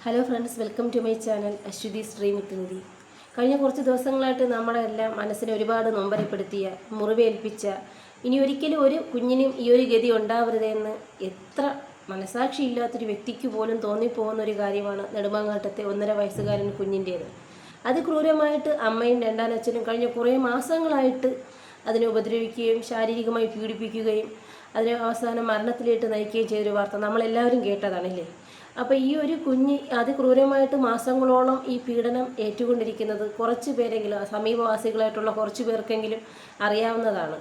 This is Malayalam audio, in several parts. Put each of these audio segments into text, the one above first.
Hello friends, welcome to my channel Aswathi Sreemuthunidhi. കഴിഞ്ഞ കുറച്ച് ദിവസങ്ങളായിട്ട് നമ്മളെല്ലാം മനസ്സിനെ ഒരുപാട് നൊമ്പരപ്പെടുത്തിയ, മുറിവേൽപ്പിച്ച, ഇനി ഒരിക്കലും ഒരു കുഞ്ഞിനും ഈ ഒരു ഗതി ഉണ്ടാവരുതെന്ന് എത്ര മനസാക്ഷിയില്ലാത്തൊരു വ്യക്തിക്ക് പോലും തോന്നിപ്പോകുന്ന ഒരു കാര്യമാണ് നെടുമങ്ങാട്ടത്തെ 1.5 വയസ്സുകാരൻ കുഞ്ഞിൻ്റേത്. അതിക്രൂരമായിട്ട് അമ്മയും രണ്ടാനച്ഛനും കഴിഞ്ഞ കുറേ മാസങ്ങളായിട്ട് അതിനെ ഉപദ്രവിക്കുകയും ശാരീരികമായി പീഡിപ്പിക്കുകയും അതിനെ അവസാനം മരണത്തിലേക്ക് നയിക്കുകയും ചെയ്തൊരു വാർത്ത നമ്മളെല്ലാവരും കേട്ടതാണല്ലേ. അപ്പോൾ ഈ ഒരു കുഞ്ഞ് അതിക്രൂരമായിട്ട് മാസങ്ങളോളം ഈ പീഡനം ഏറ്റുകൊണ്ടിരിക്കുന്നത് കുറച്ച് പേരെങ്കിലും സമീപവാസികളായിട്ടുള്ള കുറച്ച് പേർക്കെങ്കിലും അറിയാവുന്നതാണ്.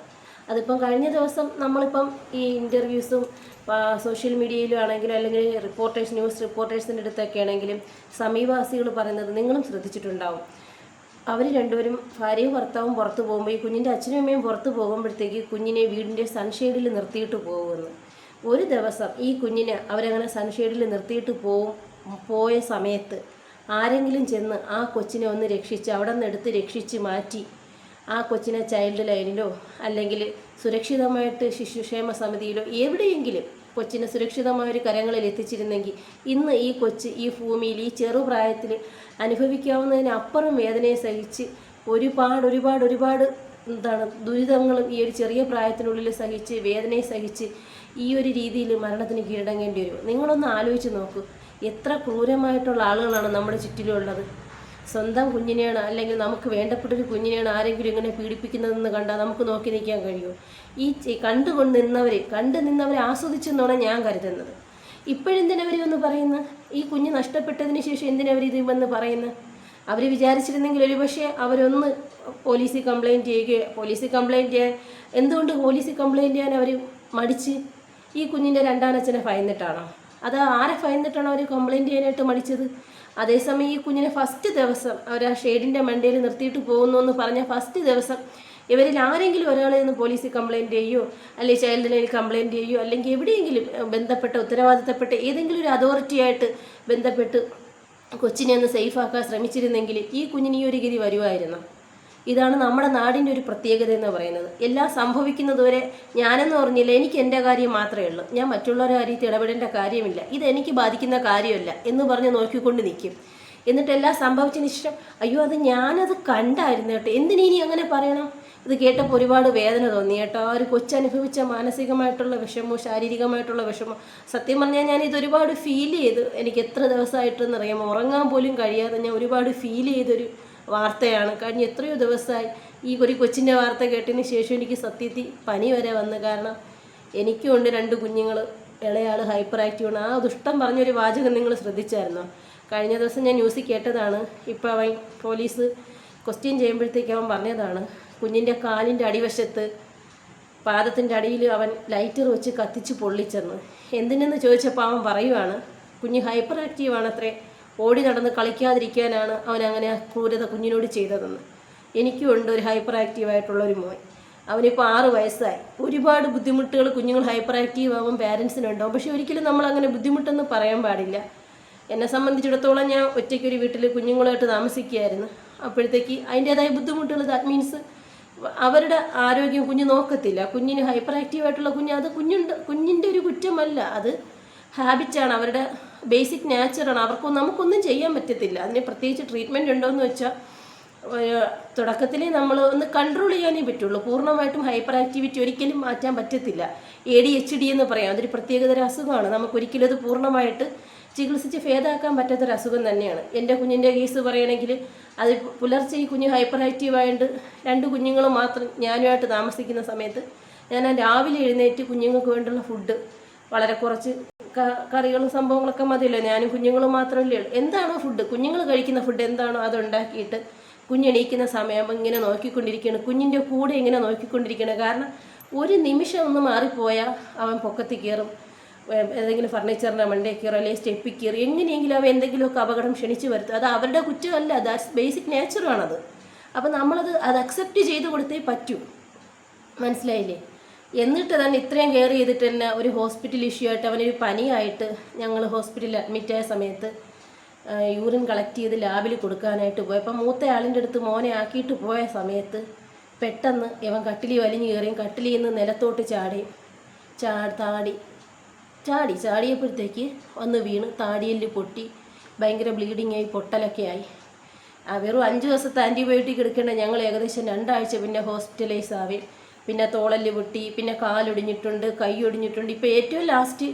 അതിപ്പം കഴിഞ്ഞ ദിവസം നമ്മളിപ്പം ഈ ഇൻ്റർവ്യൂസും സോഷ്യൽ മീഡിയയിലും ആണെങ്കിലും അല്ലെങ്കിൽ ന്യൂസ് റിപ്പോർട്ടേഴ്സിൻ്റെ അടുത്തൊക്കെ ആണെങ്കിലും സമീപവാസികൾ പറയുന്നത് നിങ്ങളും ശ്രദ്ധിച്ചിട്ടുണ്ടാവും. അവർ രണ്ടുപേരും ഭാര്യയും ഭർത്താവും പുറത്ത് പോകുമ്പോൾ ഈ കുഞ്ഞിൻ്റെ അച്ഛനും അമ്മയും പുറത്ത് പോകുമ്പോഴത്തേക്ക് കുഞ്ഞിനെ വീടിൻ്റെ സൺഷെയ്ഡിൽ നിർത്തിയിട്ട് പോകുമെന്ന്. ഒരു ദിവസം ഈ കുഞ്ഞിനെ അവരങ്ങനെ സൺഷെയ്ഡിൽ നിർത്തിയിട്ട് പോയ സമയത്ത് ആരെങ്കിലും ചെന്ന് ആ കൊച്ചിനെ ഒന്ന് രക്ഷിച്ച് അവിടെ നിന്ന് എടുത്ത് രക്ഷിച്ച് മാറ്റി ആ കൊച്ചിനെ ചൈൽഡ് ലൈനിലോ അല്ലെങ്കിൽ സുരക്ഷിതമായിട്ട് ശിശുക്ഷേമ സമിതിയിലോ എവിടെയെങ്കിലും കൊച്ചിനെ സുരക്ഷിതമായൊരു കരങ്ങളിൽ എത്തിച്ചിരുന്നെങ്കിൽ ഇന്ന് ഈ കൊച്ച് ഈ ഭൂമിയിൽ ഈ ചെറുപ്രായത്തിൽ അനുഭവിക്കാവുന്നതിനപ്പുറം വേദനയെ സഹിച്ച് ഒരുപാട് ദുരിതങ്ങളും ഈ ഒരു ചെറിയ പ്രായത്തിനുള്ളിൽ സഹിച്ച് വേദനയെ സഹിച്ച് ഈ ഒരു രീതിയിൽ മരണത്തിന് കീഴടങ്ങേണ്ടി വരും. നിങ്ങളൊന്ന് ആലോചിച്ച് നോക്കൂ, എത്ര ക്രൂരമായിട്ടുള്ള ആളുകളാണ് നമ്മുടെ ചുറ്റിലുള്ളത്. സ്വന്തം കുഞ്ഞിനെയാണ് അല്ലെങ്കിൽ നമുക്ക് വേണ്ടപ്പെട്ടൊരു കുഞ്ഞിനെയാണ് ആരെങ്കിലും ഇങ്ങനെ പീഡിപ്പിക്കുന്നതെന്ന് കണ്ടാൽ നമുക്ക് നോക്കി നിൽക്കാൻ കഴിയുമോ? ഈ കണ്ടു നിന്നവരെ ആസ്വദിച്ചെന്നാണ് ഞാൻ കരുതുന്നത്. ഇപ്പോഴെന്തിനവർ വന്ന് പറയുന്നത്? ഈ കുഞ്ഞ് നഷ്ടപ്പെട്ടതിന് ശേഷം എന്തിനവരിത് വന്ന് പറയുന്നത്? അവർ വിചാരിച്ചിരുന്നെങ്കിൽ ഒരുപക്ഷെ അവരൊന്ന് പോലീസിൽ കംപ്ലയിൻറ്റ് ചെയ്യാൻ എന്തുകൊണ്ട് പോലീസിൽ കംപ്ലയിൻറ്റ് ചെയ്യാൻ അവർ മടിച്ച്? ഈ കുഞ്ഞിൻ്റെ രണ്ടാനച്ഛനെ ഭയന്നിട്ടാണോ? അത് ആരെ ഭയന്നിട്ടാണോ അവർ കംപ്ലയിൻറ്റ് ചെയ്യാനായിട്ട് മടിച്ചത്? അതേസമയം ഈ കുഞ്ഞിനെ ഫസ്റ്റ് ദിവസം അവർ ആ ഷെയ്ഡിൻ്റെ മണ്ടയിൽ നിർത്തിയിട്ട് പോകുന്നു എന്ന് പറഞ്ഞ ഫസ്റ്റ് ദിവസം ഇവരിൽ ആരെങ്കിലും ഒരാളെ ഒന്ന് പോലീസിൽ കംപ്ലയിൻറ്റ് ചെയ്യുമോ അല്ലെങ്കിൽ ചൈൽഡ് ലൈനിൽ കംപ്ലയിൻറ്റ് ചെയ്യുമോ അല്ലെങ്കിൽ എവിടെയെങ്കിലും ബന്ധപ്പെട്ട ഉത്തരവാദിത്തപ്പെട്ട ഏതെങ്കിലും ഒരു അതോറിറ്റിയായിട്ട് ബന്ധപ്പെട്ട് കൊച്ചിനെ ഒന്ന് സേഫാക്കാൻ ശ്രമിച്ചിരുന്നെങ്കിൽ ഈ കുഞ്ഞിന് ഈ ഒരു ഗതി വരുമായിരുന്നു. ഇതാണ് നമ്മുടെ നാടിൻ്റെ ഒരു പ്രത്യേകത എന്ന് പറയുന്നത്. എല്ലാം സംഭവിക്കുന്നതുവരെ ഞാനെന്ന് പറഞ്ഞില്ല, എനിക്ക് എൻ്റെ കാര്യം മാത്രമേ ഉള്ളൂ, ഞാൻ മറ്റുള്ളവരുടെ കാര്യത്തിൽ ഇടപെടേണ്ട കാര്യമില്ല, ഇതെനിക്ക് ബാധിക്കുന്ന കാര്യമല്ല എന്ന് പറഞ്ഞ് നോക്കിക്കൊണ്ട് നിൽക്കും. എന്നിട്ട് എല്ലാം സംഭവിച്ചതിന് ശേഷം അയ്യോ അത് ഞാനത് കണ്ടായിരുന്നു കേട്ടോ, എന്തിനീ അങ്ങനെ പറയണം? ഇത് കേട്ടപ്പോൾ ഒരുപാട് വേദന തോന്നി കേട്ടോ. ആ ഒരു കൊച്ചനുഭവിച്ച മാനസികമായിട്ടുള്ള വിഷമവും ശാരീരികമായിട്ടുള്ള വിഷമവും സത്യം പറഞ്ഞാൽ ഞാൻ ഇതൊരുപാട് ഫീൽ ചെയ്തു. എനിക്ക് എത്ര ദിവസമായിട്ടെന്ന് അറിയാമോ, ഉറങ്ങാൻ പോലും കഴിയാതെ ഞാൻ ഒരുപാട് ഫീൽ ചെയ്തൊരു വാർത്തയാണ്. കഴിഞ്ഞ എത്രയോ ദിവസമായി ഈ ഒരു കൊച്ചിൻ്റെ വാർത്ത കേട്ടതിന് ശേഷം എനിക്ക് സത്യത്തിൽ പനി വരെ വന്നു. കാരണം എനിക്കും ഉണ്ട് 2 കുഞ്ഞുങ്ങൾ, ഇളയാൾ ഹൈപ്പർ ആക്റ്റീവാണ്. ആ ദുഷ്ടം പറഞ്ഞൊരു വാചകം നിങ്ങൾ ശ്രദ്ധിച്ചായിരുന്നോ? കഴിഞ്ഞ ദിവസം ഞാൻ ന്യൂസിൽ കേട്ടതാണ്. ഇപ്പോൾ അവൻ പോലീസ് ക്വസ്റ്റ്യൻ ചെയ്യുമ്പോഴത്തേക്ക് അവൻ പറഞ്ഞതാണ്, കുഞ്ഞിൻ്റെ കാലിൻ്റെ അടിവശത്ത് പാദത്തിൻ്റെ അടിയിൽ അവൻ ലൈറ്റർ വെച്ച് കത്തിച്ച് പൊള്ളിച്ചെന്ന്. എന്തിനെന്ന് ചോദിച്ചപ്പോൾ അവൻ പറയുവാണ് കുഞ്ഞ് ഹൈപ്പർ ആക്റ്റീവാണത്രേ, ഓടി നടന്ന് കളിക്കാതിരിക്കാനാണ് അവൻ അങ്ങനെ ക്രൂരത കുഞ്ഞിനോട് ചെയ്തതെന്ന്. എനിക്കും ഉണ്ട് ഒരു ഹൈപ്പർ ആക്റ്റീവായിട്ടുള്ളൊരു മോൻ, അവനിപ്പോൾ 6 വയസ്സായി. ഒരുപാട് ബുദ്ധിമുട്ടുകൾ കുഞ്ഞുങ്ങൾ ഹൈപ്പർ ആക്റ്റീവ് ആകുമ്പോൾ പാരൻസിനുണ്ടാവും. പക്ഷെ ഒരിക്കലും നമ്മളങ്ങനെ ബുദ്ധിമുട്ടെന്ന് പറയാൻ പാടില്ല. എന്നെ സംബന്ധിച്ചിടത്തോളം ഞാൻ ഒറ്റയ്ക്കൊരു വീട്ടിൽ കുഞ്ഞുങ്ങളായിട്ട് താമസിക്കുകയായിരുന്നു. അപ്പോഴത്തേക്ക് അതിൻ്റേതായ ബുദ്ധിമുട്ടുകൾ, ദാറ്റ് മീൻസ് അവരുടെ ആരോഗ്യം കുഞ്ഞ് നോക്കത്തില്ല. കുഞ്ഞിന് ഹൈപ്പർ ആക്റ്റീവായിട്ടുള്ള കുഞ്ഞ്, അത് കുഞ്ഞിൻ്റെ ഒരു കുറ്റമല്ല, അത് ഹാബിറ്റാണ്, അവരുടെ ബേസിക് നേച്ചറാണ്. നമുക്കൊന്നും ചെയ്യാൻ പറ്റത്തില്ല. അതിന് പ്രത്യേകിച്ച് ട്രീറ്റ്മെൻറ്റ് ഉണ്ടോയെന്ന് വെച്ചാൽ തുടക്കത്തിൽ നമ്മൾ ഒന്ന് കൺട്രോൾ ചെയ്യാനേ പറ്റുള്ളൂ. പൂർണ്ണമായിട്ടും ഹൈപ്പർ ആക്ടിവിറ്റി ഒരിക്കലും മാറ്റാൻ പറ്റത്തില്ല. ADHD എന്ന് പറയാം, അതൊരു പ്രത്യേകതര അസുഖമാണ്. നമുക്കൊരിക്കലും അത് പൂർണ്ണമായിട്ട് ചികിത്സിച്ച് ഭേദമാക്കാൻ പറ്റാത്തൊരു അസുഖം തന്നെയാണ്. എൻ്റെ കുഞ്ഞിൻ്റെ കേസ് പറയുകയാണെങ്കിൽ അത് പുലർച്ചെ ഈ കുഞ്ഞ് ഹൈപ്പർ ആക്റ്റീവായിട്ട് 2 കുഞ്ഞുങ്ങൾ മാത്രം ഞാനുമായിട്ട് താമസിക്കുന്ന സമയത്ത് ഞാൻ രാവിലെ എഴുന്നേറ്റ് കുഞ്ഞുങ്ങൾക്ക് വേണ്ടുള്ള ഫുഡ് വളരെ കുറച്ച് കറികളും സംഭവങ്ങളൊക്കെ മതിയല്ലോ, ഞാനും കുഞ്ഞുങ്ങളും മാത്രമല്ലേ ഉള്ളൂ. എന്താണോ ഫുഡ്, കുഞ്ഞുങ്ങൾ കഴിക്കുന്ന ഫുഡ് എന്താണോ അതുണ്ടാക്കിയിട്ട് കുഞ്ഞെണീക്കുന്ന സമയം ഇങ്ങനെ നോക്കിക്കൊണ്ടിരിക്കുകയാണ്, കുഞ്ഞിൻ്റെ കൂടെ ഇങ്ങനെ നോക്കിക്കൊണ്ടിരിക്കുകയാണ്. കാരണം ഒരു നിമിഷം ഒന്ന് മാറിപ്പോയാൽ അവൻ പൊക്കത്തിൽ കയറും, ഏതെങ്കിലും ഫർണിച്ചറിൻ്റെ മണ്ടയിൽ കയറും അല്ലെങ്കിൽ സ്റ്റെപ്പിൽ കയറി എങ്ങനെയെങ്കിലും അവൻ എന്തെങ്കിലുമൊക്കെ അപകടം ക്ഷണിച്ച് വരുത്തും. അത് അവരുടെ കുറ്റമല്ല, ദാറ്റ്സ് ബേസിക് നേച്ചറാണത്. അപ്പോൾ നമ്മളത് അക്സെപ്റ്റ് ചെയ്ത് കൊടുത്തേ പറ്റൂ, മനസ്സിലായില്ലേ? എന്നിട്ട് തന്നെ ഇത്രയും കെയർ ചെയ്തിട്ട് തന്നെ ഒരു ഹോസ്പിറ്റൽ ഇഷ്യൂ ആയിട്ട് അവനൊരു പനിയായിട്ട് ഞങ്ങൾ ഹോസ്പിറ്റലിൽ അഡ്മിറ്റായ സമയത്ത് യൂറിൻ കളക്ട് ചെയ്ത് ലാബിൽ കൊടുക്കാനായിട്ട് പോയപ്പോൾ മൂത്ത ആളിൻ്റെ അടുത്ത് മോനെ ആക്കിയിട്ട് പോയ സമയത്ത് പെട്ടെന്ന് ഇവൻ കട്ടിലി വലിഞ്ഞു കയറിയും കട്ടിലിൽ നിന്ന് നിലത്തോട്ട് ചാടിയപ്പോഴത്തേക്ക് ഒന്ന് വീണ് താടിയെല്ല് പൊട്ടി ഭയങ്കര ബ്ലീഡിങ് ആയി, പൊട്ടലൊക്കെ ആയി. വെറും 5 ദിവസത്തെ ആൻറ്റിബയോട്ടിക് എടുക്കേണ്ട ഞങ്ങൾ ഏകദേശം 2 ആഴ്ച പിന്നെ ഹോസ്പിറ്റലൈസ് ആവി. പിന്നെ തോളല് പൊട്ടി, പിന്നെ കാലൊടിഞ്ഞിട്ടുണ്ട്, കൈ ഒടിഞ്ഞിട്ടുണ്ട്. ഇപ്പോൾ ഏറ്റവും ലാസ്റ്റ്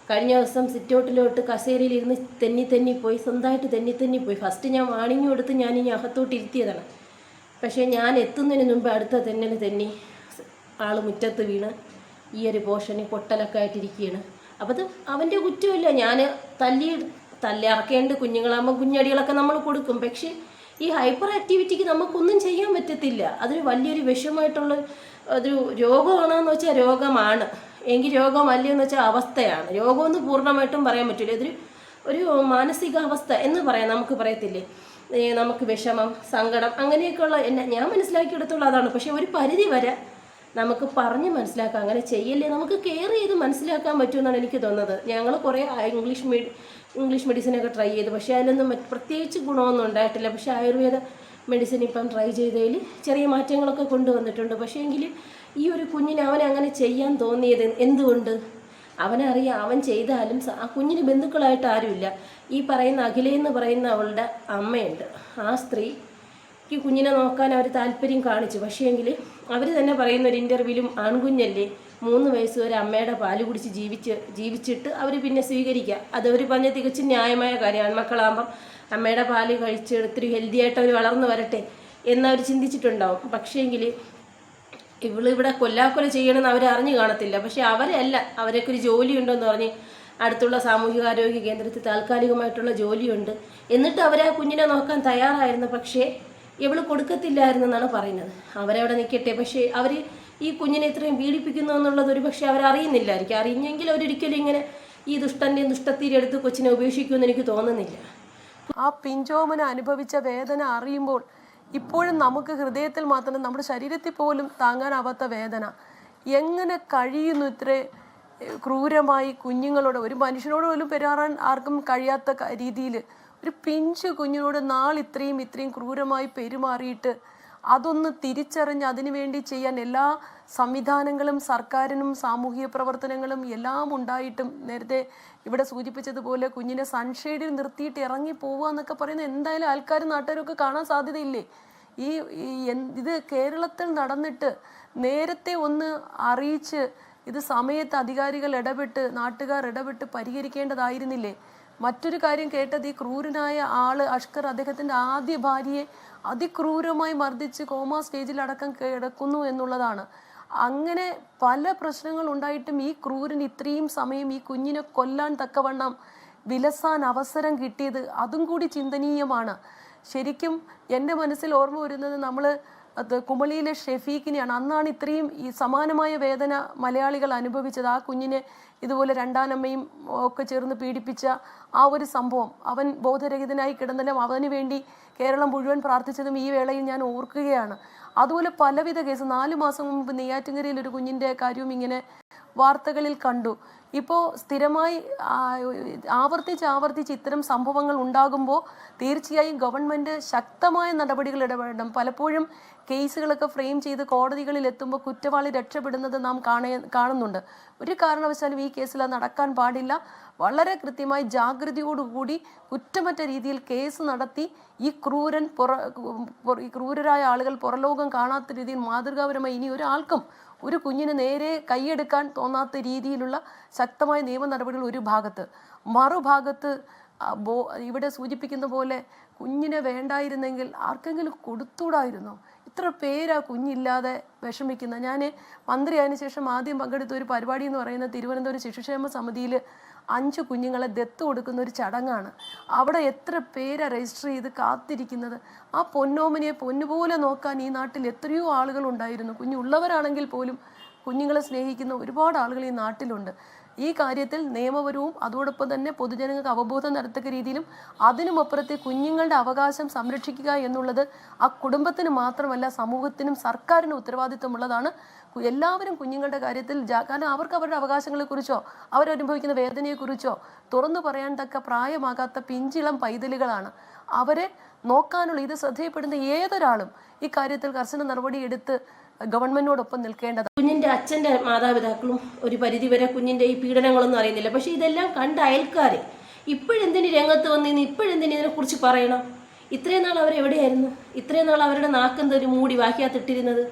കഴിഞ്ഞ ദിവസം സിറ്റൗട്ടിലോട്ട് കസേരയിലിരുന്ന് തെന്നി പോയി, സ്വന്തമായിട്ട് തെന്നി പോയി. ഫസ്റ്റ് ഞാൻ വാണിംഗ് കൊടുത്ത് ഞാനിനി അകത്തോട്ട് ഇരുത്തിയതാണ്. പക്ഷേ ഞാൻ എത്തുന്നതിന് മുമ്പ് അടുത്ത തെന്നി ആൾ മുറ്റത്ത് വീണ് ഈ ഒരു പോർഷന് പൊട്ടലൊക്കെ ആയിട്ടിരിക്കുകയാണ്. അപ്പോൾ അത് അവൻ്റെ കുറ്റമില്ല. ഞാൻ തല്ലിറക്കേണ്ട കുഞ്ഞുങ്ങളാകുമ്പോൾ കുഞ്ഞടികളൊക്കെ നമ്മൾ കൊടുക്കും. പക്ഷേ ഈ ഹൈപ്പർ ആക്ടിവിറ്റിക്ക് നമുക്കൊന്നും ചെയ്യാൻ പറ്റത്തില്ല. അതൊരു വലിയൊരു വിഷമമായിട്ടുള്ള ഒരു രോഗമാണെന്ന് വെച്ചാൽ രോഗമാണ്, എങ്കിൽ രോഗമല്ലെന്ന് വെച്ചാൽ അവസ്ഥയാണ്. രോഗമെന്ന് പൂർണ്ണമായിട്ടും പറയാൻ പറ്റില്ല. ഒരു മാനസികാവസ്ഥ എന്ന് പറയാം, നമുക്ക് പറയത്തില്ലേ, നമുക്ക് വിഷമം, സങ്കടം, അങ്ങനെയൊക്കെയുള്ള ഞാൻ മനസ്സിലാക്കിയെടുത്തുള്ള അതാണ്. പക്ഷെ ഒരു പരിധി വരെ നമുക്ക് പറഞ്ഞ് മനസ്സിലാക്കാം, അങ്ങനെ ചെയ്യല്ലേ, നമുക്ക് കെയർ ചെയ്ത് മനസ്സിലാക്കാൻ പറ്റുമെന്നാണ് എനിക്ക് തോന്നുന്നത്. ഞങ്ങൾ കുറേ ഇംഗ്ലീഷ് മെഡിസിനൊക്കെ ട്രൈ ചെയ്തു, പക്ഷേ അതിലൊന്നും പ്രത്യേകിച്ച് ഗുണമൊന്നും ഉണ്ടായിട്ടില്ല. പക്ഷേ ആയുർവേദ മെഡിസിൻ ഇപ്പം ട്രൈ ചെയ്തതിൽ ചെറിയ മാറ്റങ്ങളൊക്കെ കൊണ്ടുവന്നിട്ടുണ്ട്. പക്ഷേ എങ്കിൽ ഈ ഒരു കുഞ്ഞിന് അവനെ അങ്ങനെ ചെയ്യാൻ തോന്നിയത് എന്തുകൊണ്ട്? അവനറിയാം അവൻ ചെയ്താലും ആ കുഞ്ഞിന് ബന്ധുക്കളായിട്ട് ആരുമില്ല. ഈ പറയുന്ന അഖിലയെന്ന് പറയുന്ന അവളുടെ അമ്മയുണ്ട്. ആ സ്ത്രീക്ക് കുഞ്ഞിനെ നോക്കാൻ അവർ താല്പര്യം കാണിച്ചു. പക്ഷേ എങ്കിൽ അവർ തന്നെ പറയുന്ന ഒരു ഇൻ്റർവ്യൂവിലും ആൺകുഞ്ഞല്ലേ, 3 വയസ്സ് വരെ അമ്മയുടെ പാല് കുടിച്ച് ജീവിച്ചിട്ട് അവർ പിന്നെ സ്വീകരിക്കുക. അതവർ പറഞ്ഞ തികച്ചും ന്യായമായ കാര്യം. ആൺമക്കളാകുമ്പം അമ്മയുടെ പാല് കഴിച്ച് ഒത്തിരി ഹെൽത്തി ആയിട്ട് അവർ വളർന്നു വരട്ടെ എന്നവർ ചിന്തിച്ചിട്ടുണ്ടാവും. പക്ഷേങ്കിൽ ഇവിടെ കൊല്ലാക്കൊല ചെയ്യണമെന്ന് അവർ അറിഞ്ഞു കാണത്തില്ല. പക്ഷെ അവരല്ല, അവരൊക്കെ ഒരു ജോലിയുണ്ടെന്ന് പറഞ്ഞ് അടുത്തുള്ള സാമൂഹികാരോഗ്യ കേന്ദ്രത്തിൽ താൽക്കാലികമായിട്ടുള്ള ജോലിയുണ്ട്. എന്നിട്ട് അവർ ആ കുഞ്ഞിനെ നോക്കാൻ തയ്യാറായിരുന്നു. പക്ഷേ ഇവള് കൊടുക്കത്തില്ലായിരുന്നെന്നാണ് പറയുന്നത്. അവരവിടെ നിൽക്കട്ടെ, പക്ഷേ അവർ ഈ കുഞ്ഞിനെ ഇത്രയും പീഡിപ്പിക്കുന്നു എന്നുള്ളത് ഒരു പക്ഷേ അവരറിയുന്നില്ലായിരിക്കും. അറിഞ്ഞെങ്കിൽ അവരൊരിക്കലും ഇങ്ങനെ ഈ ദുഷ്ടത്തിരെടുത്ത് കൊച്ചിനെ ഉപേക്ഷിക്കുമെന്ന് എനിക്ക് തോന്നുന്നില്ല. ആ പിഞ്ചോമന അനുഭവിച്ച വേദന അറിയുമ്പോൾ ഇപ്പോഴും നമുക്ക് ഹൃദയത്തിൽ മാത്രം, നമ്മുടെ ശരീരത്തിൽ പോലും താങ്ങാനാവാത്ത വേദന. എങ്ങനെ കഴിയുന്നു ഇത്ര ക്രൂരമായി കുഞ്ഞുങ്ങളോട്, ഒരു മനുഷ്യനോട് പോലും പെരുമാറാൻ ആർക്കും കഴിയാത്ത രീതിയിൽ ഒരു പിഞ്ചു കുഞ്ഞിനോട് ഇത്രയും ക്രൂരമായി പെരുമാറിയിട്ട് അതൊന്ന് തിരിച്ചറിഞ്ഞ് അതിനു വേണ്ടി ചെയ്യാൻ എല്ലാ സംവിധാനങ്ങളും സർക്കാരിനും സാമൂഹിക പ്രവർത്തനങ്ങളും എല്ലാം ഉണ്ടായിട്ടും, നേരത്തെ ഇവിടെ സൂചിപ്പിച്ചതുപോലെ കുഞ്ഞിനെ സൺഷെയ്ഡിൽ നിർത്തിയിട്ട് ഇറങ്ങി പോവുക എന്നൊക്കെ പറയുന്നത് എന്തായാലും ആൾക്കാരും നാട്ടുകാരൊക്കെ കാണാൻ സാധ്യതയില്ലേ? ഇത് കേരളത്തിൽ നടന്നിട്ട് നേരത്തെ ഒന്ന് അറിയിച്ച് ഇത് സമയത്ത് അധികാരികൾ ഇടപെട്ട് നാട്ടുകാർ ഇടപെട്ട് പരിഹരിക്കേണ്ടതായിരുന്നില്ലേ? മറ്റൊരു കാര്യം കേട്ടത്, ഈ ക്രൂരനായ ആള് അഷ്കർ അദ്ദേഹത്തിൻ്റെ ആദ്യ ഭാര്യയെ അതിക്രൂരമായി മർദ്ദിച്ച് കോമാ സ്റ്റേജിലടക്കം കിടക്കുന്നു എന്നുള്ളതാണ്. അങ്ങനെ പല പ്രശ്നങ്ങൾ ഉണ്ടായിട്ടും ഈ ക്രൂരൻ ഇത്രയും സമയം ഈ കുഞ്ഞിനെ കൊല്ലാൻ തക്കവണ്ണം വിലസാൻ അവസരം കിട്ടിയത് അതും കൂടി ചിന്തനീയമാണ്. ശരിക്കും എൻ്റെ മനസ്സിൽ ഓർമ്മ വരുന്നത് കുമളിയിലെ ഷെഫീഖിനെയാണ്. അന്നാണ് ഇത്രയും ഈ സമാനമായ വേദന മലയാളികൾ അനുഭവിച്ചത്. ആ കുഞ്ഞിനെ ഇതുപോലെ രണ്ടാനമ്മയും ഒക്കെ ചേർന്ന് പീഡിപ്പിച്ച ആ ഒരു സംഭവം, അവൻ ബോധരഹിതനായി കിടന്നാലും അവന് വേണ്ടി കേരളം മുഴുവൻ പ്രാർത്ഥിച്ചതും ഈ വേളയിൽ ഞാൻ ഓർക്കുകയാണ്. അതുപോലെ പലവിധ കേസ് 4 മാസം മുമ്പ് നെയ്യാറ്റിൻകരയിൽ ഒരു കുഞ്ഞിൻ്റെ കാര്യവും ഇങ്ങനെ വാർത്തകളിൽ കണ്ടു. ഇപ്പോൾ സ്ഥിരമായി ആവർത്തിച്ച് ഇത്തരം സംഭവങ്ങൾ ഉണ്ടാകുമ്പോൾ തീർച്ചയായും ഗവൺമെൻറ് ശക്തമായ നടപടികൾ ഇടപെടണം. പലപ്പോഴും കേസുകളൊക്കെ ഫ്രെയിം ചെയ്ത് കോടതികളിൽ എത്തുമ്പോൾ കുറ്റവാളി രക്ഷപ്പെടുന്നത് നാം കാണുന്നുണ്ട്. ഒരു കാരണവശാലും ഈ കേസിൽ അത് നടക്കാൻ പാടില്ല. വളരെ കൃത്യമായി ജാഗ്രതയോടുകൂടി കുറ്റമറ്റ രീതിയിൽ കേസ് നടത്തി ഈ ക്രൂരരായ ആളുകൾ പുറലോകം കാണാത്ത രീതിയിൽ മാതൃകാപരമായി ഇനി ഒരാൾക്കും ഒരു കുഞ്ഞിന് നേരെ കൈയെടുക്കാൻ തോന്നാത്ത രീതിയിലുള്ള ശക്തമായ നിയമ നടപടികൾ ഒരു ഭാഗത്ത്, മറുഭാഗത്ത് ഇവിടെ സൂചിപ്പിക്കുന്ന പോലെ കുഞ്ഞിനെ വേണ്ടായിരുന്നെങ്കിൽ ആർക്കെങ്കിലും കൊടുത്തൂടായിരുന്നോ? ഇത്ര പേരാ കുഞ്ഞില്ലാതെ വിഷമിക്കുന്ന. ഞാൻ മന്ത്രിയായതിനു ശേഷം ആദ്യം പങ്കെടുത്ത ഒരു പരിപാടി എന്ന് പറയുന്നത് തിരുവനന്തപുരം ശിശുക്ഷേമ സമിതിയിൽ 5 കുഞ്ഞുങ്ങളെ ദത്ത് കൊടുക്കുന്ന ഒരു ചടങ്ങാണ്. അവിടെ എത്ര പേരാ രജിസ്റ്റർ ചെയ്ത് കാത്തിരിക്കുന്നത്. ആ പൊന്നോമനെ പൊന്നുപോലെ നോക്കാൻ ഈ നാട്ടിൽ എത്രയോ ആളുകൾ ഉണ്ടായിരുന്നു. കുഞ്ഞുള്ളവരാണെങ്കിൽ പോലും കുഞ്ഞുങ്ങളെ സ്നേഹിക്കുന്ന ഒരുപാട് ആളുകൾ ഈ നാട്ടിലുണ്ട്. ഈ കാര്യത്തിൽ നിയമപരവും അതോടൊപ്പം തന്നെ പൊതുജനങ്ങൾക്ക് അവബോധം നടത്തക്ക രീതിയിലും അതിനുമപ്പുറത്തെ കുഞ്ഞുങ്ങളുടെ അവകാശം സംരക്ഷിക്കുക എന്നുള്ളത് ആ കുടുംബത്തിന് മാത്രമല്ല സമൂഹത്തിനും സർക്കാരിനും ഉത്തരവാദിത്വമുള്ളതാണ്. എല്ലാവരും കുഞ്ഞുങ്ങളുടെ കാര്യത്തിൽ കാരണം അവർക്ക് അവരുടെ അവകാശങ്ങളെക്കുറിച്ചോ അവരനുഭവിക്കുന്ന വേദനയെക്കുറിച്ചോ തുറന്നു പറയാൻ തക്ക പ്രായമാകാത്ത പിഞ്ചിളം പൈതലുകളാണ്. അവരെ നോക്കാനുള്ള ഇത് ശ്രദ്ധയപ്പെടുന്ന ഏതൊരാളും ഈ കാര്യത്തിൽ കർശന നടപടിയെടുത്ത് ഗവൺമെന്റിനോടൊപ്പം നിൽക്കേണ്ടത്. കുഞ്ഞിൻ്റെ അച്ഛൻ്റെ മാതാപിതാക്കളും ഒരു പരിധിവരെ കുഞ്ഞിൻ്റെ ഈ പീഡനങ്ങളൊന്നും അറിയുന്നില്ല. പക്ഷേ ഇതെല്ലാം കണ്ട അയൽക്കാർ ഇപ്പോഴെന്തിന് രംഗത്ത് വന്നിന്ന്, ഇപ്പോഴെന്തിന് ഇതിനെക്കുറിച്ച് പറയണം? ഇത്രയും നാൾ അവരെവിടെയായിരുന്നു? ഇത്രയും നാൾ അവരുടെ നാക്കെന്തൊരു മൂടി വാക്കിയാത്തിട്ടിരുന്നത്?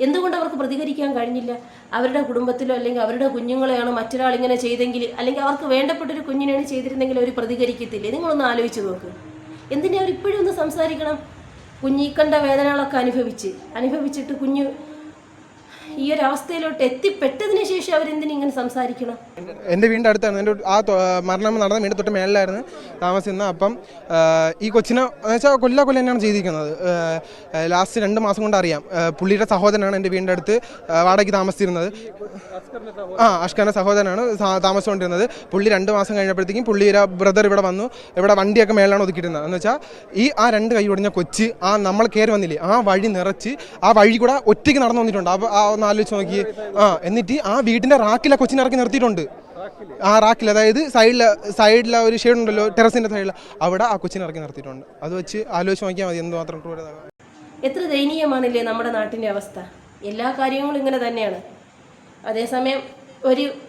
എന്തുകൊണ്ട് അവർക്ക് പ്രതികരിക്കാൻ കഴിഞ്ഞില്ല? അവരുടെ കുടുംബത്തിലോ അല്ലെങ്കിൽ അവരുടെ കുഞ്ഞുങ്ങളെയാണ് മറ്റൊരാൾ ഇങ്ങനെ ചെയ്തെങ്കിൽ, അല്ലെങ്കിൽ അവർക്ക് വേണ്ടപ്പെട്ടൊരു കുഞ്ഞിനെയാണ് ചെയ്തിരുന്നെങ്കിൽ അവർ പ്രതികരിക്കത്തില്ലേ? നിങ്ങളൊന്ന് ആലോചിച്ച് നോക്ക്. എന്തിനാ അവർ ഇപ്പോഴും ഒന്ന് സംസാരിക്കണം? കുഞ്ഞീക്കണ്ട വേദനകളൊക്കെ അനുഭവിച്ചിട്ട് കുഞ്ഞ് ഈ ഒരു അവസ്ഥയിലോട്ട് എത്തിപ്പെട്ടതിന് ശേഷം അവരെന്തിനിങ്ങനെ സംസാരിക്കണം? എൻ്റെ വീടിൻ്റെ അടുത്താണ്. എൻ്റെ മരണം നടന്ന വീട് തൊട്ട് മേളിലായിരുന്നു താമസിക്കുന്നത്. അപ്പം ഈ കൊച്ചിനെ എന്ന് വെച്ചാൽ കൊല്ല തന്നെയാണ് ചെയ്തിരിക്കുന്നത്. ലാസ്റ്റ് 2 മാസം കൊണ്ട് അറിയാം. പുള്ളിയുടെ സഹോദരനാണ് എൻ്റെ വീടിൻ്റെ അടുത്ത് വാടകയ്ക്ക് താമസിച്ചിരുന്നത്. അഷ്കറിൻ്റെ സഹോദരനാണ് താമസിച്ചുകൊണ്ടിരുന്നത്. പുള്ളി 2 മാസം കഴിഞ്ഞപ്പോഴത്തേക്കും പുള്ളിയുടെ ബ്രദർ ഇവിടെ വന്നു. ഇവിടെ വണ്ടിയൊക്കെ മേളിലാണ് ഒതുക്കിയിരുന്നത്. എന്ന് വെച്ചാൽ ആ 2 കൈ ഒടിഞ്ഞ കൊച്ച് നമ്മൾ കയറി വന്നില്ലേ, ആ വഴി നിറച്ച് ആ വഴി കൂടെ ഒറ്റയ്ക്ക് നടന്നു വന്നിട്ടുണ്ട്. അപ്പോൾ ആലോചിച്ച് നോക്കി. എന്നിട്ട് ആ വീടിന്റെ റാക്കിലെ കൊച്ചിനെ ഇറക്കി നിർത്തിയിട്ടുണ്ട്. ആ റാക്കിൽ, അതായത് സൈഡിലെ ഒരു ഷെയ്ഡ് ഉണ്ടല്ലോ ടെറസിന്റെ സൈഡിൽ, അവിടെ ആ കൊച്ചിനെ ഇറക്കി നിർത്തിയിട്ടുണ്ട്. അത് വെച്ച് ആലോചിച്ച് നോക്കിയാൽ മതി എന്തുമാത്രം ക്രൂരത. എത്ര ദയനീയമാണില്ലേ നമ്മുടെ നാട്ടിൻ്റെ അവസ്ഥ. എല്ലാ കാര്യങ്ങളും ഇങ്ങനെ തന്നെയാണ്. അതേസമയം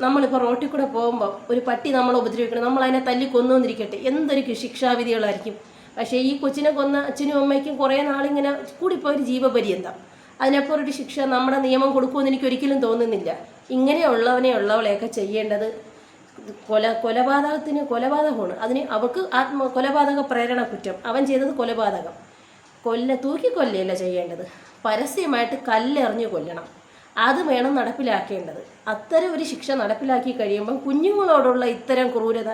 നമ്മളിപ്പോൾ റോട്ടിൽ കൂടെ പോകുമ്പോൾ ഒരു പട്ടി നമ്മളെ ഉപദ്രവിക്കണം, നമ്മൾ അതിനെ തല്ലി കൊന്നുവന്നിരിക്കട്ടെ, എന്തൊരു ശിക്ഷാവിധികളായിരിക്കും. പക്ഷേ ഈ കൊച്ചിനെ കൊന്ന അച്ഛനും അമ്മയ്ക്കും കുറേ നാളിങ്ങനെ കൂടിപ്പോയൊരു ജീവപര്യന്തം. അതിനപ്പുറം ഒരു ശിക്ഷ നമ്മുടെ നിയമം കൊടുക്കുമെന്ന് എനിക്ക് ഒരിക്കലും തോന്നുന്നില്ല. ഉള്ളവളെയൊക്കെ ചെയ്യേണ്ടത് കൊലപാതകമാണ്. അതിന് അവൾക്ക് കൊലപാതക പ്രേരണ കുറ്റം, അവൻ ചെയ്തത് കൊലപാതകം. തൂക്കിക്കൊല്ലയല്ല ചെയ്യേണ്ടത്, പരസ്യമായിട്ട് കല്ലെറിഞ്ഞ് കൊല്ലണം. അത് വേണം നടപ്പിലാക്കേണ്ടത്. അത്തരം ഒരു ശിക്ഷ നടപ്പിലാക്കി കഴിയുമ്പം കുഞ്ഞുങ്ങളോടുള്ള ഇത്തരം ക്രൂരത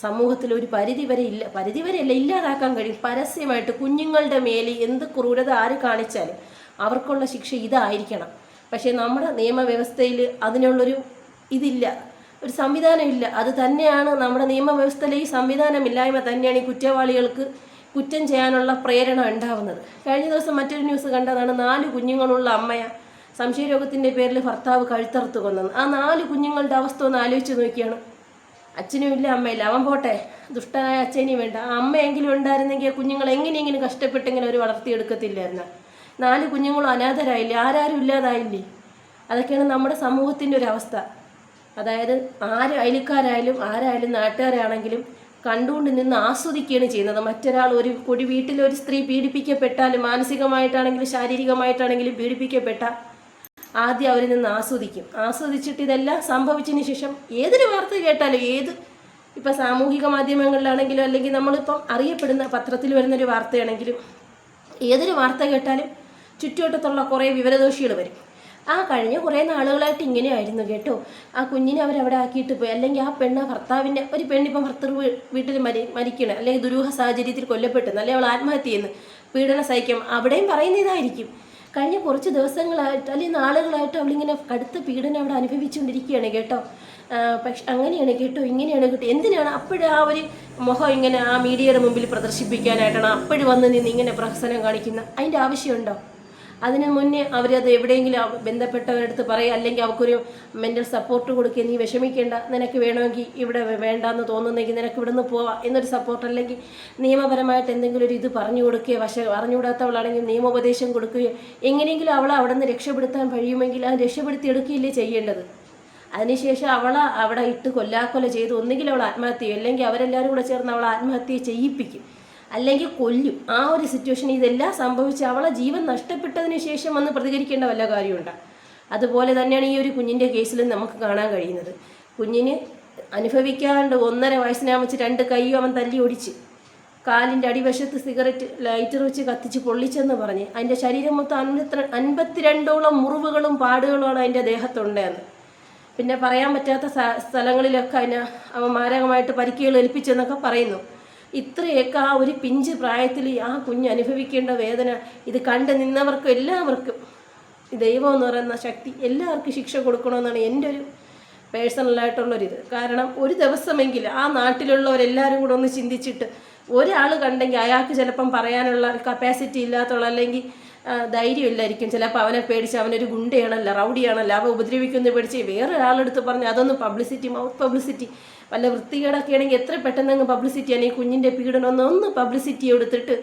സമൂഹത്തിൽ ഒരു പരിധിവരെയല്ല ഇല്ലാതാക്കാൻ കഴിയും. പരസ്യമായിട്ട് കുഞ്ഞുങ്ങളുടെ മേലിൽ എന്ത് ക്രൂരത ആര് കാണിച്ചാലും അവർക്കുള്ള ശിക്ഷ ഇതായിരിക്കണം. പക്ഷേ നമ്മുടെ നിയമവ്യവസ്ഥയിൽ അതിനുള്ളൊരു ഒരു സംവിധാനമില്ല. അത് തന്നെയാണ് നമ്മുടെ നിയമവ്യവസ്ഥയിലെ ഈ സംവിധാനമില്ലായ്മ തന്നെയാണ് ഈ കുറ്റവാളികൾക്ക് കുറ്റം ചെയ്യാനുള്ള പ്രേരണ ഉണ്ടാവുന്നത്. കഴിഞ്ഞ ദിവസം മറ്റൊരു ന്യൂസ് കണ്ടതാണ്. 4 കുഞ്ഞുങ്ങളുള്ള അമ്മയെ സംശയരോഗത്തിൻ്റെ പേരിൽ ഭർത്താവ് കഴുത്തറുത്ത് കൊന്നത്. ആ 4 കുഞ്ഞുങ്ങളുടെ അവസ്ഥ ഒന്ന് ആലോചിച്ച് നോക്കിയാണ്. അച്ഛനും ഇല്ല, അമ്മയില്ല. അവൻ പോട്ടെ, ദുഷ്ടനായ അച്ഛനും വേണ്ട, ആ അമ്മയെങ്കിലും ഉണ്ടായിരുന്നെങ്കിൽ കുഞ്ഞുങ്ങൾ എങ്ങനെയെങ്കിലും കഷ്ടപ്പെട്ടെങ്കിലും അവർ വളർത്തിയെടുക്കത്തില്ലായിരുന്നു. 4 കുഞ്ഞുങ്ങളും അനാഥരായില്ലേ, ആരും ഇല്ലാതായില്ലേ? അതൊക്കെയാണ് നമ്മുടെ സമൂഹത്തിൻ്റെ ഒരു അവസ്ഥ. അതായത് അയൽക്കാരായാലും ആരായാലും നാട്ടുകാരാണെങ്കിലും കണ്ടുകൊണ്ട് നിന്ന് ആസ്വദിക്കുകയാണ് ചെയ്യുന്നത്. മറ്റൊരാൾ വീട്ടിലൊരു സ്ത്രീ പീഡിപ്പിക്കപ്പെട്ടാലും മാനസികമായിട്ടാണെങ്കിലും ശാരീരികമായിട്ടാണെങ്കിലും പീഡിപ്പിക്കപ്പെട്ട ആദ്യം അവരിൽ നിന്ന് ആസ്വദിച്ചിട്ട് ഇതെല്ലാം സംഭവിച്ചതിന് ശേഷം ഏതൊരു വാർത്ത കേട്ടാലും ഇപ്പം സാമൂഹിക മാധ്യമങ്ങളിലാണെങ്കിലും അല്ലെങ്കിൽ നമ്മളിപ്പം അറിയപ്പെടുന്ന പത്രത്തിൽ വരുന്നൊരു വാർത്തയാണെങ്കിലും ഏതൊരു വാർത്ത കേട്ടാലും ചുറ്റുവട്ടത്തുള്ള കുറേ വിവരദോഷികൾ വരും. കഴിഞ്ഞ കുറേ നാളുകളായിട്ട് ഇങ്ങനെയായിരുന്നു കേട്ടോ, ആ കുഞ്ഞിനെ അവരവിടെ ആക്കിയിട്ട് പോയി, അല്ലെങ്കിൽ ആ ഭർത്താവിൻ്റെ ഒരു പെണ്ണിപ്പം വീട്ടിൽ മരിക്കണം, അല്ലെങ്കിൽ ദുരൂഹ സാഹചര്യത്തിൽ കൊല്ലപ്പെട്ടെന്ന്, അല്ലെങ്കിൽ അവൾ ആത്മഹത്യ ചെയ്യുന്നു, പീഡനം സഹിക്കും, അവിടെയും പറയുന്ന ഇതായിരിക്കും. കഴിഞ്ഞ കുറച്ച് ദിവസങ്ങളായിട്ട് അല്ലെങ്കിൽ നാളുകളായിട്ട് അവളിങ്ങനെ കടുത്ത പീഡനം അവിടെ അനുഭവിച്ചുകൊണ്ടിരിക്കുകയാണ് കേട്ടോ. പക്ഷെ അങ്ങനെയാണ് കേട്ടോ, ഇങ്ങനെയാണ് കേട്ടോ. എന്തിനാണ് അപ്പോഴും ആ ഒരു മുഖം ഇങ്ങനെ ആ മീഡിയയുടെ മുമ്പിൽ പ്രദർശിപ്പിക്കാനായിട്ടാണ് അപ്പോഴും വന്ന് നിന്ന് ഇങ്ങനെ പ്രഹസനം കാണിക്കുന്ന? അതിൻ്റെ ആവശ്യമുണ്ടോ? അതിന് മുന്നേ അവരത് എവിടെയെങ്കിലും ബന്ധപ്പെട്ടവരടുത്ത് പറയുക, അല്ലെങ്കിൽ അവർക്കൊരു മെൻ്റൽ സപ്പോർട്ട് കൊടുക്കുക. നീ വിഷമിക്കേണ്ട, നിനക്ക് വേണമെങ്കിൽ ഇവിടെ വേണ്ടാന്ന് തോന്നുന്നെങ്കിൽ നിനക്ക് ഇവിടെ നിന്ന് പോവാം എന്നൊരു സപ്പോർട്ട്, അല്ലെങ്കിൽ നിയമപരമായിട്ട് എന്തെങ്കിലും ഒരു ഇത് പറഞ്ഞു കൊടുക്കുകയോ, പറഞ്ഞുകൂടാത്തവളാണെങ്കിൽ നിയമോപദേശം കൊടുക്കുകയോ, എങ്ങനെയെങ്കിലും അവളെ അവിടെ നിന്ന് രക്ഷപ്പെടുത്താൻ കഴിയുമെങ്കിൽ അത് രക്ഷപ്പെടുത്തിയെടുക്കുകയില്ലേ ചെയ്യേണ്ടത്. അതിനുശേഷം അവിടെ ഇട്ട് കൊല്ലാക്കൊല ചെയ്ത് ഒന്നുകിൽ അവൾ ആത്മഹത്യ ചെയ്യും, അല്ലെങ്കിൽ അവരെല്ലാവരും കൂടെ ചേർന്ന് അവളെ ആത്മഹത്യ ചെയ്യിപ്പിക്കും, അല്ലെങ്കിൽ കൊല്ലും. ആ ഒരു സിറ്റുവേഷൻ ഇതെല്ലാം സംഭവിച്ച് അവളെ ജീവൻ നഷ്ടപ്പെട്ടതിന് ശേഷം വന്ന് പ്രതികരിക്കേണ്ട വല്ല കാര്യമുണ്ടോ? അതുപോലെ തന്നെയാണ് ഈ ഒരു കുഞ്ഞിൻ്റെ കേസിലും നമുക്ക് കാണാൻ കഴിയുന്നത്. കുഞ്ഞിന് അനുഭവിക്കാണ്ട് 1.5 വയസ്സിനാകുമ്പോൾ 2 കൈയും അവൻ തല്ലി ഒടിച്ച്, കാലിൻ്റെ അടിവശത്ത് സിഗരറ്റ് ലൈറ്റർ വെച്ച് കത്തിച്ച് പൊള്ളിച്ചെന്ന് പറഞ്ഞ് അതിൻ്റെ ശരീരം മൊത്തം 52ഓളം മുറിവുകളും പാടുകളുമാണ് അതിൻ്റെ ദേഹത്തുണ്ടെന്ന്. പിന്നെ പറയാൻ പറ്റാത്ത സ്ഥലങ്ങളിലൊക്കെ അവൻ മാരകമായിട്ട് പരിക്കുകൾ ഏൽപ്പിച്ചെന്നൊക്കെ പറയുന്നു. ഇത്രയൊക്കെ ആ ഒരു പിഞ്ച് പ്രായത്തിൽ ആ കുഞ്ഞ് അനുഭവിക്കേണ്ട വേദന ഇത് കണ്ട് നിന്നവർക്കും എല്ലാവർക്കും ദൈവം എന്ന് പറയുന്ന ശക്തി എല്ലാവർക്കും ശിക്ഷ കൊടുക്കണമെന്നാണ് എൻ്റെ ഒരു പേഴ്സണലായിട്ടുള്ളൊരിത്. കാരണം ഒരു ദിവസമെങ്കിലും ആ നാട്ടിലുള്ളവരെല്ലാവരും കൂടെ ഒന്ന് ചിന്തിച്ചിട്ട് ഒരാൾ കണ്ടെങ്കിൽ അയാൾക്ക് ചിലപ്പം പറയാനുള്ള കപ്പാസിറ്റി ഇല്ലാത്തുള്ള, അല്ലെങ്കിൽ ധൈര്യമില്ലായിരിക്കും, ചിലപ്പോൾ അവനെ പേടിച്ച് അവനൊരു ഗുണ്ടയാണല്ലോ, റൗഡിയാണല്ലോ, അവ ഉപദ്രവിക്കുന്ന പേടിച്ച് വേറൊരാളെടുത്ത് പറഞ്ഞ് അതൊന്ന് പബ്ലിസിറ്റി, മൗത്ത് പബ്ലിസിറ്റി, വല്ല വൃത്തികേടൊക്കെ ആണെങ്കിൽ എത്ര പെട്ടെന്ന് പബ്ലിസിറ്റിയാണ്. ഈ കുഞ്ഞിൻ്റെ പീഡനം ഒന്ന് പബ്ലിസിറ്റി എടുത്തിട്ട്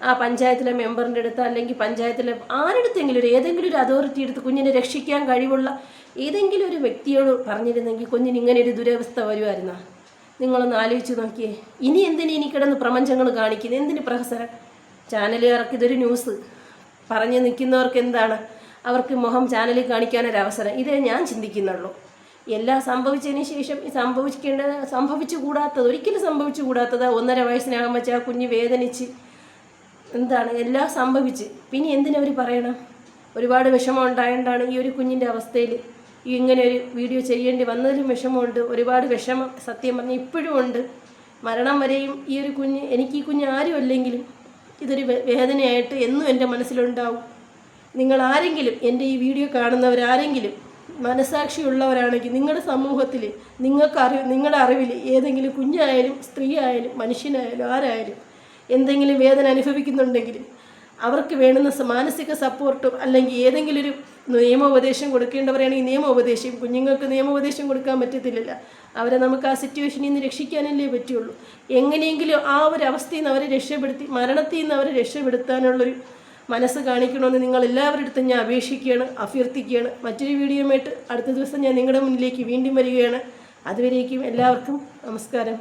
ആ പഞ്ചായത്തിലെ മെമ്പറിൻ്റെ അടുത്ത്, അല്ലെങ്കിൽ പഞ്ചായത്തിലെ ആരെടുത്തെങ്കിലും ഏതെങ്കിലും ഒരു അതോറിറ്റി എടുത്ത് കുഞ്ഞിനെ രക്ഷിക്കാൻ കഴിവുള്ള ഏതെങ്കിലും ഒരു വ്യക്തിയോട് പറഞ്ഞിരുന്നെങ്കിൽ കുഞ്ഞിന് ഇങ്ങനെ ഒരു ദുരവസ്ഥ വരുമായിരുന്നോ? നിങ്ങളൊന്ന് ആലോചിച്ച് നോക്കിയേ. ഇനി എന്തിന് ഇനി കിടന്ന് പ്രപഞ്ചങ്ങൾ കാണിക്കുന്നത്? എന്തിന് പ്രഹസനം? ചാനലുകാർക്ക് ഇതൊരു ന്യൂസ് പറഞ്ഞു നിൽക്കുന്നവർക്ക് എന്താണ്, അവർക്ക് മുഖം ചാനലിൽ കാണിക്കാനൊരവസരം. ഇതേ ഞാൻ ചിന്തിക്കുന്നുള്ളൂ. എല്ലാം സംഭവിച്ചതിന് ശേഷം സംഭവിച്ചുകൂടാത്തത്, ഒരിക്കലും സംഭവിച്ചുകൂടാത്തത് 1.5 വയസ്സിനകം വെച്ച് ആ കുഞ്ഞ് വേദനിച്ച് എന്താണ് എല്ലാം സംഭവിച്ച് പിന്നെ എന്തിനവർ പറയണം? ഒരുപാട് വിഷമം ഉണ്ടായതുകൊണ്ടാണ് ഈ ഒരു കുഞ്ഞിൻ്റെ അവസ്ഥയിൽ ഇങ്ങനെ ഒരു വീഡിയോ ചെയ്യേണ്ടി വന്നതിലും വിഷമമുണ്ട്. ഒരുപാട് വിഷമം സത്യം പറഞ്ഞാൽ ഇപ്പോഴും ഉണ്ട്. മരണം വരെയും ഈ ഒരു കുഞ്ഞ്, എനിക്ക് ഈ കുഞ്ഞ് ആരും അല്ലെങ്കിലും ഇതൊരു വേദനയായിട്ട് എന്നും എൻ്റെ മനസ്സിലുണ്ടാവും. നിങ്ങൾ ആരെങ്കിലും എൻ്റെ ഈ വീഡിയോ കാണുന്നവരാരെങ്കിലും മനസാക്ഷിയുള്ളവരാണെങ്കിൽ നിങ്ങളുടെ സമൂഹത്തിൽ നിങ്ങളുടെ അറിവിൽ ഏതെങ്കിലും കുഞ്ഞായാലും സ്ത്രീ ആയാലും മനുഷ്യനായാലും ആരായാലും എന്തെങ്കിലും വേദന അനുഭവിക്കുന്നുണ്ടെങ്കിൽ അവർക്ക് വേണ്ടുന്ന മാനസിക സപ്പോർട്ടും അല്ലെങ്കിൽ ഏതെങ്കിലും ഒരു നിയമോപദേശം കൊടുക്കേണ്ടവരാണെങ്കിൽ നിയമോപദേശം, കുഞ്ഞുങ്ങൾക്ക് നിയമോപദേശം കൊടുക്കാൻ പറ്റത്തില്ലല്ലോ, അവരെ നമുക്ക് ആ സിറ്റുവേഷനിൽ നിന്ന് രക്ഷിക്കാനല്ലേ പറ്റുള്ളൂ. എങ്ങനെയെങ്കിലും ആ ഒരു അവസ്ഥയിൽ നിന്ന് അവരെ രക്ഷപ്പെടുത്തി, മരണത്തിൽ നിന്ന് അവരെ രക്ഷപ്പെടുത്താനുള്ളൊരു മനസ്സ് കാണിക്കണമെന്ന് നിങ്ങളെല്ലാവരുടെ അടുത്തും ഞാൻ അപേക്ഷിക്കുകയാണ്, അഭ്യർത്ഥിക്കുകയാണ്. മറ്റൊരു വീഡിയോയുമായിട്ട് അടുത്ത ദിവസം ഞാൻ നിങ്ങളുടെ മുന്നിലേക്ക് വീണ്ടും വരികയാണ്. അതുവരേക്കും എല്ലാവർക്കും നമസ്കാരം.